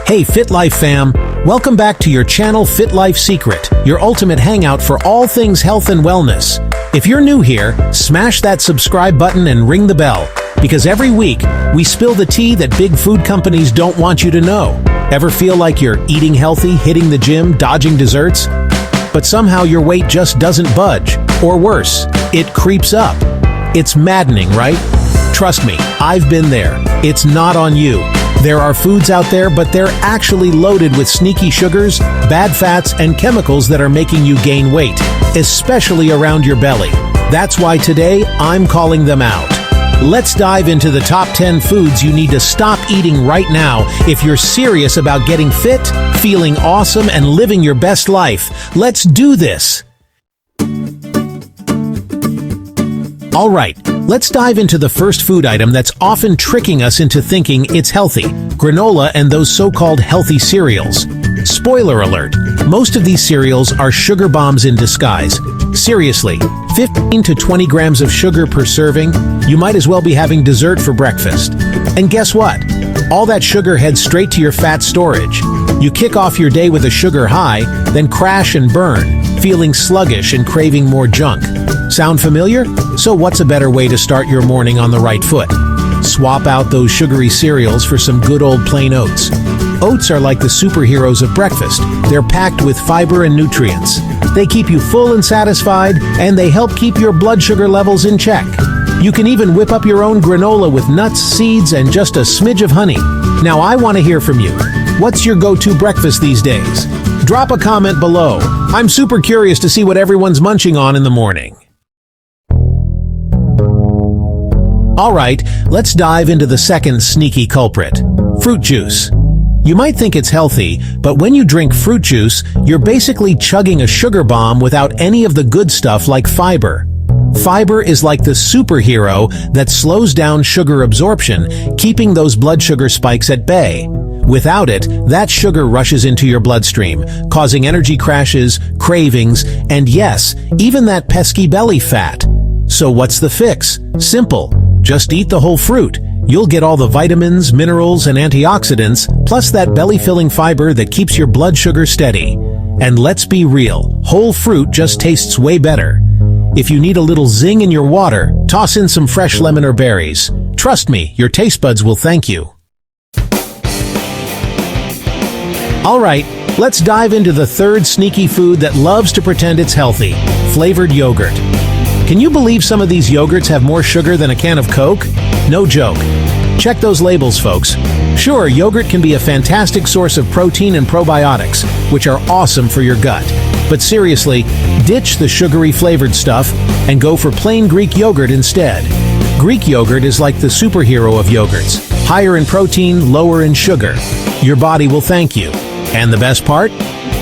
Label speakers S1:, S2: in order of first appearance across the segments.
S1: Hey FitLife fam, welcome back to your channel FitLife Secret, your ultimate hangout for all things health and wellness. If you're new here, smash that subscribe button and ring the bell, because every week we spill the tea that big food companies don't want you to know. Ever feel like you're eating healthy, hitting the gym, dodging desserts, but somehow your weight just doesn't budge, or worse, it creeps up? It's maddening, right? Trust me, I've been there. It's not on you. There are foods out there, but they're actually loaded with sneaky sugars, bad fats, and chemicals that are making you gain weight, especially around your belly. That's why today I'm calling them out. Let's dive into the top 10 foods you need to stop eating right now if you're serious about getting fit, feeling awesome, and living your best life. Let's do this! All right, let's dive into the first food item that's often tricking us into thinking it's healthy: granola and those so-called healthy cereals. Spoiler alert, most of these cereals are sugar bombs in disguise. Seriously, 15 to 20 grams of sugar per serving? You might as well be having dessert for breakfast. And guess what? All that sugar heads straight to your fat storage. You kick off your day with a sugar high, then crash and burn, feeling sluggish and craving more junk. Sound familiar? So what's a better way to start your morning on the right foot? Swap out those sugary cereals for some good old plain oats. Oats are like the superheroes of breakfast. They're packed with fiber and nutrients. They keep you full and satisfied, and they help keep your blood sugar levels in check. You can even whip up your own granola with nuts, seeds, and just a smidge of honey. Now I want to hear from you. What's your go-to breakfast these days? Drop a comment below. I'm super curious to see what everyone's munching on in the morning. Alright, let's dive into the second sneaky culprit: fruit juice. You might think it's healthy, but when you drink fruit juice, you're basically chugging a sugar bomb without any of the good stuff like fiber. Fiber is like the superhero that slows down sugar absorption, keeping those blood sugar spikes at bay. Without it, that sugar rushes into your bloodstream, causing energy crashes, cravings, and yes, even that pesky belly fat. So what's the fix? Simple. Just eat the whole fruit. You'll get all the vitamins, minerals, and antioxidants, plus that belly-filling fiber that keeps your blood sugar steady. And let's be real, whole fruit just tastes way better. If you need a little zing in your water, toss in some fresh lemon or berries. Trust me, your taste buds will thank you. Alright, let's dive into the third sneaky food that loves to pretend it's healthy: flavored yogurt. Can you believe some of these yogurts have more sugar than a can of Coke? No joke. Check those labels, folks. Sure, yogurt can be a fantastic source of protein and probiotics, which are awesome for your gut. But seriously, ditch the sugary flavored stuff and go for plain Greek yogurt instead. Greek yogurt is like the superhero of yogurts: higher in protein, lower in sugar. Your body will thank you. And the best part?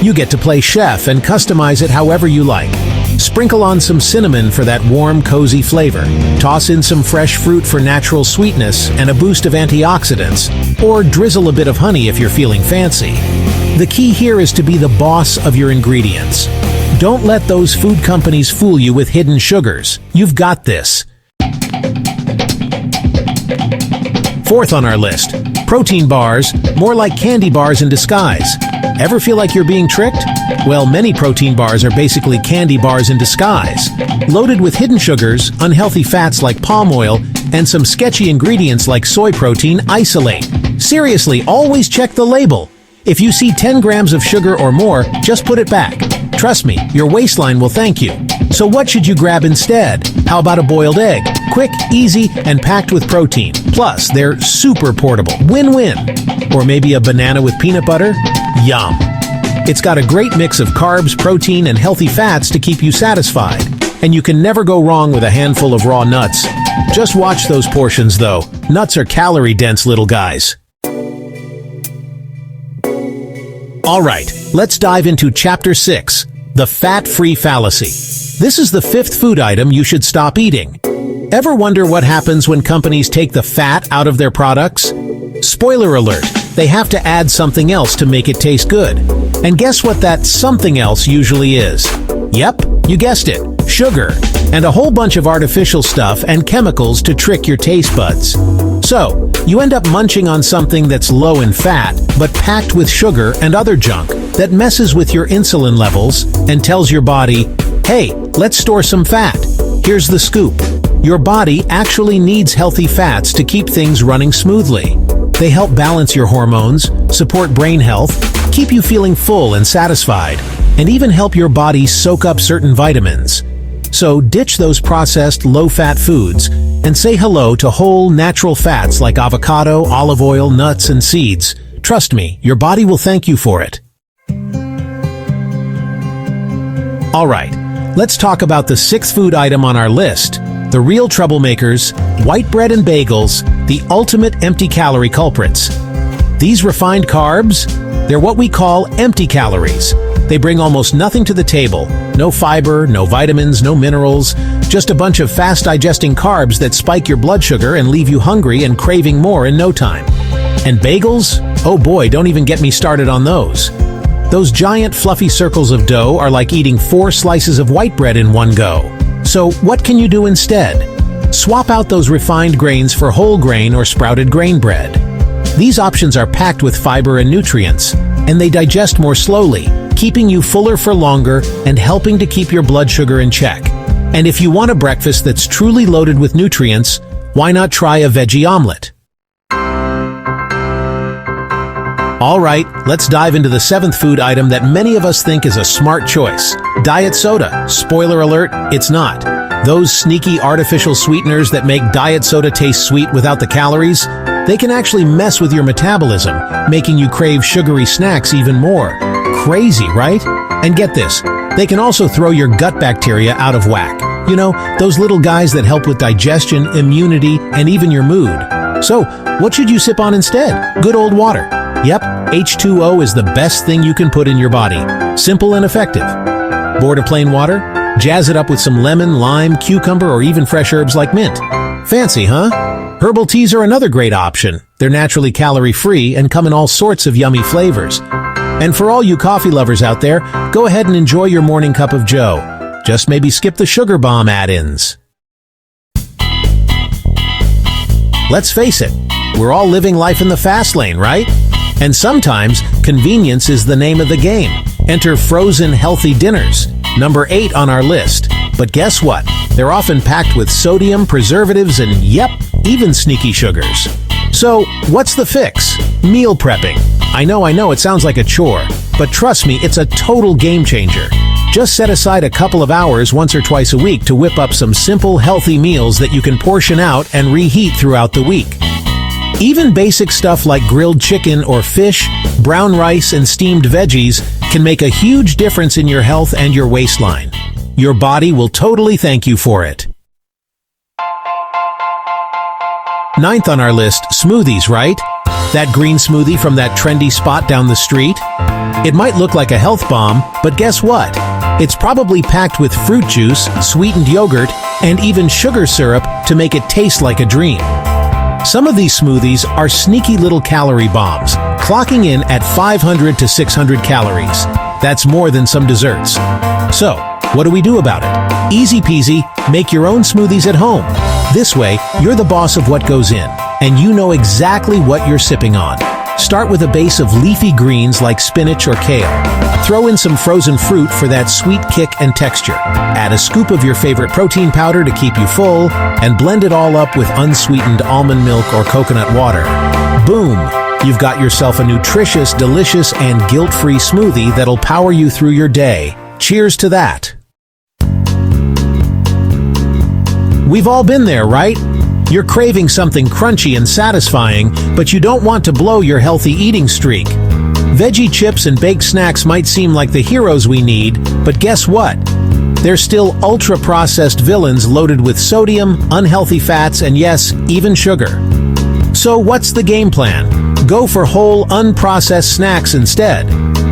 S1: You get to play chef and customize it however you like. Sprinkle on some cinnamon for that warm, cozy flavor. Toss in some fresh fruit for natural sweetness and a boost of antioxidants. Or drizzle a bit of honey if you're feeling fancy. The key here is to be the boss of your ingredients. Don't let those food companies fool you with hidden sugars. You've got this. Fourth on our list: protein bars, more like candy bars in disguise. Ever feel like you're being tricked? Well, many protein bars are basically candy bars in disguise, loaded with hidden sugars, unhealthy fats like palm oil, and some sketchy ingredients like soy protein isolate. Seriously, always check the label. If you see 10 grams of sugar or more, just put it back. Trust me, your waistline will thank you. So what should you grab instead? How about a boiled egg? Quick, easy, and packed with protein. Plus, they're super portable. Win-win. Or maybe a banana with peanut butter? Yum. It's got a great mix of carbs, protein, and healthy fats to keep you satisfied. And you can never go wrong with a handful of raw nuts. Just watch those portions, though. Nuts are calorie-dense little guys. Alright, let's dive into Chapter 6, the fat-free fallacy. This is the fifth food item you should stop eating. Ever wonder what happens when companies take the fat out of their products? Spoiler alert, they have to add something else to make it taste good. And guess what that something else usually is? Yep, you guessed it, sugar, and a whole bunch of artificial stuff and chemicals to trick your taste buds. So, you end up munching on something that's low in fat, but packed with sugar and other junk that messes with your insulin levels and tells your body, hey, let's store some fat. Here's the scoop. Your body actually needs healthy fats to keep things running smoothly. They help balance your hormones, support brain health, keep you feeling full and satisfied, and even help your body soak up certain vitamins. So ditch those processed, low-fat foods and say hello to whole, natural fats like avocado, olive oil, nuts, and seeds. Trust me, your body will thank you for it. All right, let's talk about the sixth food item on our list. The real troublemakers, white bread and bagels, the ultimate empty-calorie culprits. These refined carbs, they're what we call empty calories. They bring almost nothing to the table. No fiber, no vitamins, no minerals, just a bunch of fast-digesting carbs that spike your blood sugar and leave you hungry and craving more in no time. And bagels? Oh boy, don't even get me started on those. Those giant fluffy circles of dough are like eating 4 slices of white bread in one go. So what can you do instead? Swap out those refined grains for whole grain or sprouted grain bread. These options are packed with fiber and nutrients, and they digest more slowly, keeping you fuller for longer and helping to keep your blood sugar in check. And if you want a breakfast that's truly loaded with nutrients, why not try a veggie omelet? All right, let's dive into the seventh food item that many of us think is a smart choice. Diet soda. Spoiler alert, it's not. Those sneaky artificial sweeteners that make diet soda taste sweet without the calories, they can actually mess with your metabolism, making you crave sugary snacks even more. Crazy, right? And get this, they can also throw your gut bacteria out of whack. You know, those little guys that help with digestion, immunity, and even your mood. So, what should you sip on instead? Good old water. Yep, H2O is the best thing you can put in your body. Simple and effective. Bored of plain water? Jazz it up with some lemon, lime, cucumber, or even fresh herbs like mint. Fancy, huh? Herbal teas are another great option. They're naturally calorie-free and come in all sorts of yummy flavors. And for all you coffee lovers out there, go ahead and enjoy your morning cup of joe. Just maybe skip the sugar bomb add-ins. Let's face it, we're all living life in the fast lane, right? And sometimes, convenience is the name of the game. Enter frozen healthy dinners, number 8 on our list. But guess what? They're often packed with sodium, preservatives, and yep, even sneaky sugars. So, what's the fix? Meal prepping. I know, it sounds like a chore, but trust me, it's a total game changer. Just set aside a couple of hours once or twice a week to whip up some simple, healthy meals that you can portion out and reheat throughout the week. Even basic stuff like grilled chicken or fish, brown rice, and steamed veggies can make a huge difference in your health and your waistline. Your body will totally thank you for it. 9th on our list, smoothies, right? That green smoothie from that trendy spot down the street? It might look like a health bomb, but guess what? It's probably packed with fruit juice, sweetened yogurt, and even sugar syrup to make it taste like a dream. Some of these smoothies are sneaky little calorie bombs, clocking in at 500 to 600 calories. That's more than some desserts. So, what do we do about it? Easy peasy, make your own smoothies at home. This way, you're the boss of what goes in, and you know exactly what you're sipping on. Start with a base of leafy greens like spinach or kale. Throw in some frozen fruit for that sweet kick and texture. Add a scoop of your favorite protein powder to keep you full, and blend it all up with unsweetened almond milk or coconut water. Boom! You've got yourself a nutritious, delicious, and guilt-free smoothie that'll power you through your day. Cheers to that! We've all been there, right? You're craving something crunchy and satisfying, but you don't want to blow your healthy eating streak. Veggie chips and baked snacks might seem like the heroes we need, but guess what? They're still ultra-processed villains loaded with sodium, unhealthy fats, and yes, even sugar. So what's the game plan? Go for whole, unprocessed snacks instead.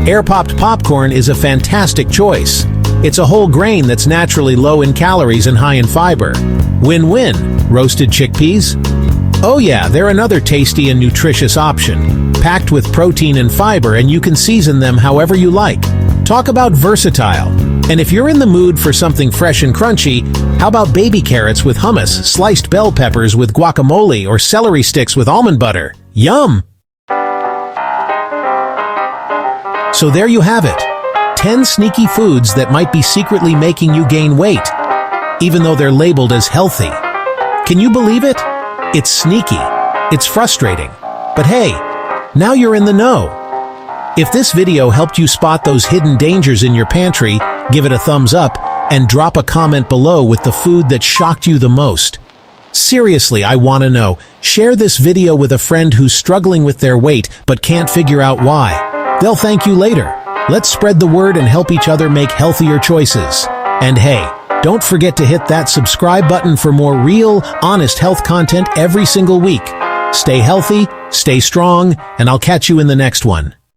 S1: Air-popped popcorn is a fantastic choice. It's a whole grain that's naturally low in calories and high in fiber. Win-win. Roasted chickpeas? Oh yeah, they're another tasty and nutritious option. Packed with protein and fiber, and you can season them however you like. Talk about versatile. And if you're in the mood for something fresh and crunchy, How about baby carrots with hummus, sliced bell peppers with guacamole, or celery sticks with almond butter? Yum! So there you have it. 10 sneaky foods that might be secretly making you gain weight, even though they're labeled as healthy. Can you believe it? It's sneaky. It's frustrating. But hey, now you're in the know. If this video helped you spot those hidden dangers in your pantry, give it a thumbs up and drop a comment below with the food that shocked you the most. Seriously, I want to know. Share this video with a friend who's struggling with their weight but can't figure out why. They'll thank you later. Let's spread the word and help each other make healthier choices. And hey, don't forget to hit that subscribe button for more real, honest health content every single week. Stay healthy, stay strong, and I'll catch you in the next one.